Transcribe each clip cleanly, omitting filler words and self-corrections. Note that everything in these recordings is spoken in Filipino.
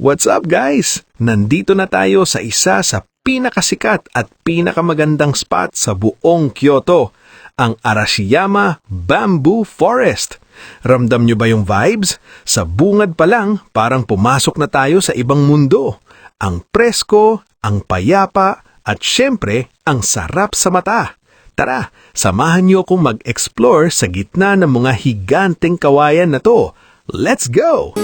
What's up guys? Nandito na tayo sa isa sa pinakasikat at pinakamagandang spot sa buong Kyoto, ang Arashiyama Bamboo Forest. Ramdam nyo ba yung vibes? Sa bungad pa lang, parang pumasok na tayo sa ibang mundo. Ang presko, ang payapa, at syempre, ang sarap sa mata. Tara, samahan nyo akong mag-explore sa gitna ng mga higanteng kawayan na to. Let's go!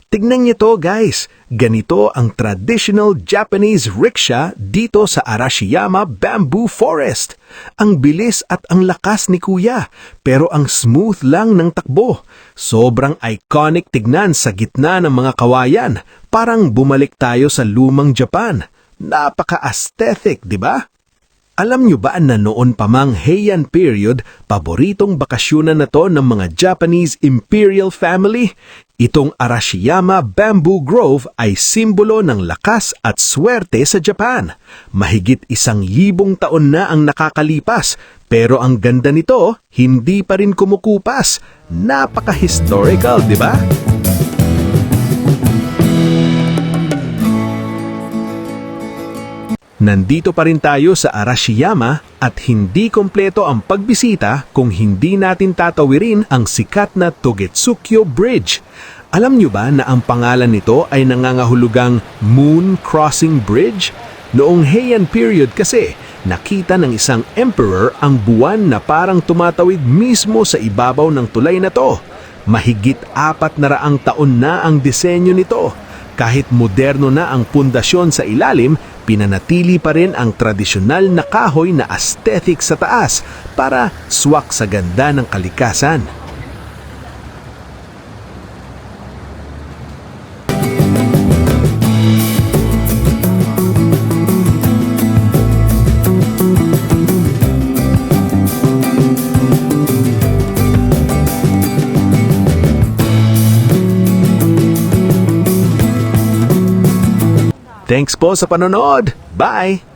Tignan niyo to guys, ganito ang traditional Japanese rickshaw dito sa Arashiyama Bamboo Forest. Ang bilis at ang lakas ni kuya, pero ang smooth lang ng takbo. Sobrang iconic tignan sa gitna ng mga kawayan, parang bumalik tayo sa lumang Japan. Napaka-aesthetic, di ba? Alam nyo ba na noon pa mang Heian period, paboritong bakasyonan na to ng mga Japanese imperial family? Itong Arashiyama Bamboo Grove ay simbolo ng lakas at swerte sa Japan. Mahigit 1,000 taon na ang nakakalipas, pero ang ganda nito, hindi pa rin kumukupas. Napaka-historical, di ba? Nandito pa rin tayo sa Arashiyama at hindi kompleto ang pagbisita kung hindi natin tatawirin ang sikat na Togetsukyo Bridge. Alam nyo ba na ang pangalan nito ay nangangahulugang Moon Crossing Bridge? Noong Heian period kasi, nakita ng isang emperor ang buwan na parang tumatawid mismo sa ibabaw ng tulay na to. Mahigit 400 taon na ang disenyo nito. Kahit moderno na ang pundasyon sa ilalim, pinanatili pa rin ang tradisyonal na kahoy na aesthetic sa taas para swak sa ganda ng kalikasan. Thanks po sa panonood. Bye!